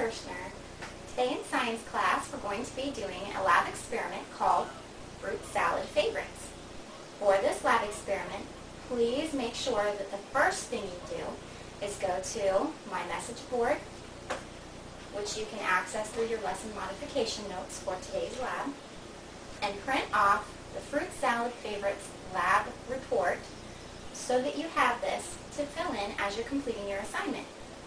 Hirschner. Today in science class we're going to be doing a lab experiment called Fruit Salad Favorites. For this lab experiment, please make sure that the first thing you do is go to my message board, which you can access through your lesson modification notes for today's lab, and print off the Fruit Salad Favorites lab report so that you have this to fill in as you're completing your assignment.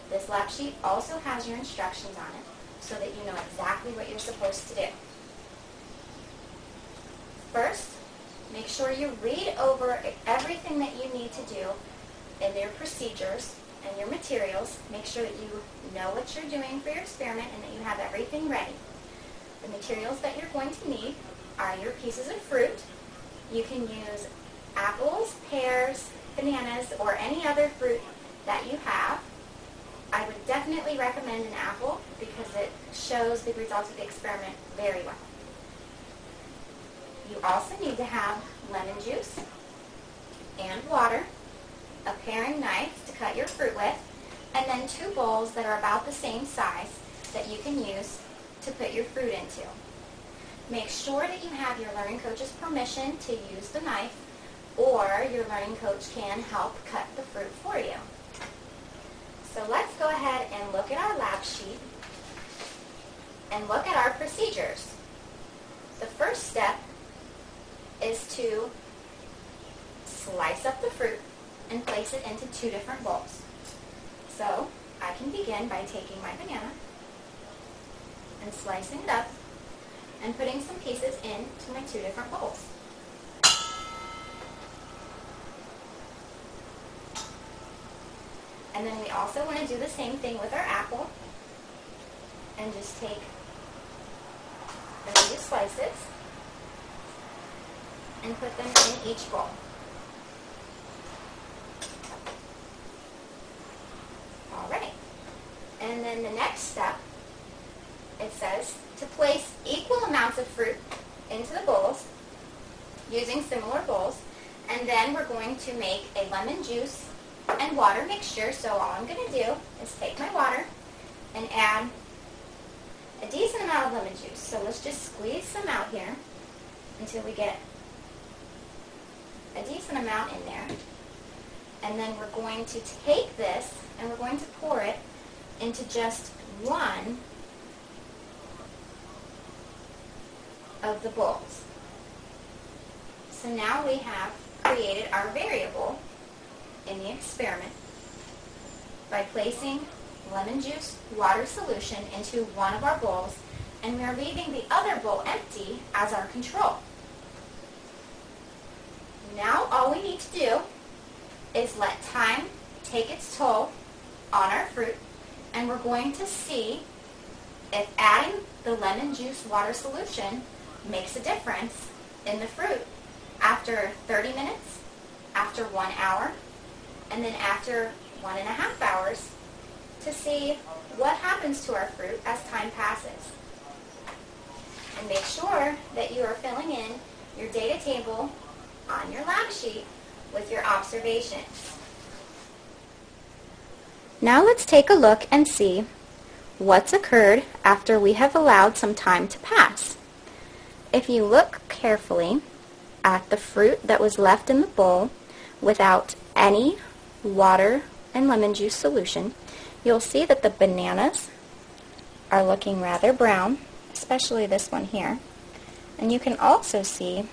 This lab sheet also has your instructions on it so that you know exactly what you're supposed to do. First, make sure you read over everything that you need to do in your procedures and your materials. Make sure that you know what you're doing for your experiment and that you have everything ready. The materials that you're going to need are your pieces of fruit. You can use apples, pears, bananas, or any other fruit that you have. I would definitely recommend an apple because it shows the results of the experiment very well. You also need to have lemon juice and water, a paring knife to cut your fruit with, and then 2 bowls that are about the same size that you can use to put your fruit into. Make sure that you have your learning coach's permission to use the knife, or your learning coach can help cut the fruit for you. So let's go ahead and look at our lab sheet and look at our procedures. The first step is to slice up the fruit and place it into 2 different bowls. So I can begin by taking my banana and slicing it up and putting some pieces into my 2 different bowls. And then we also want to do the same thing with our apple and just take a few slices and put them in each bowl. Alright, and then the next step, it says to place equal amounts of fruit into the bowls using similar bowls, and then we're going to make a lemon juice and water mixture. So all I'm going to do is take my water and add a decent amount of lemon juice. So let's just squeeze some out here until we get a decent amount in there. And then we're going to take this and we're going to pour it into just one of the bowls. So now we have created our variable in the experiment by placing lemon juice water solution into one of our bowls, and we are leaving the other bowl empty as our control. Now all we need to do is let time take its toll on our fruit, and we're going to see if adding the lemon juice water solution makes a difference in the fruit after 30 minutes, after 1 hour, and then after 1.5 hours, to see what happens to our fruit as time passes. And make sure that you are filling in your data table on your lab sheet with your observations. Now let's take a look and see what's occurred after we have allowed some time to pass. If you look carefully at the fruit that was left in the bowl without any water and lemon juice solution, you'll see that the bananas are looking rather brown, especially this one here. And you can also see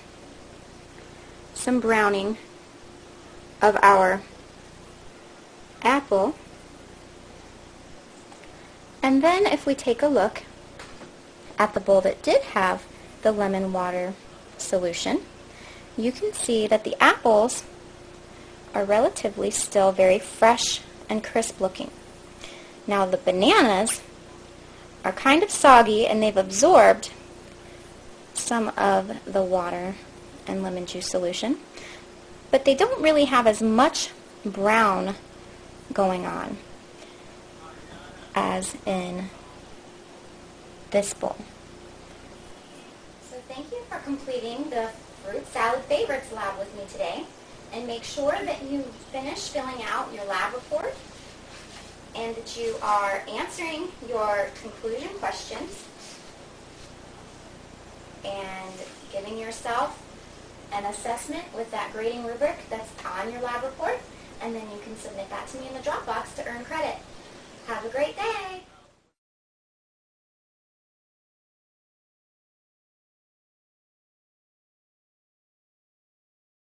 some browning of our apple. And then if we take a look at the bowl that did have the lemon water solution, you can see that the apples are relatively still very fresh and crisp looking. Now the bananas are kind of soggy and they've absorbed some of the water and lemon juice solution, but they don't really have as much brown going on as in this bowl. So thank you for completing the Fruit Salad Favorites lab with me today. And make sure that you finish filling out your lab report and that you are answering your conclusion questions and giving yourself an assessment with that grading rubric that's on your lab report, and then you can submit that to me in the Dropbox to earn credit. Have a great day!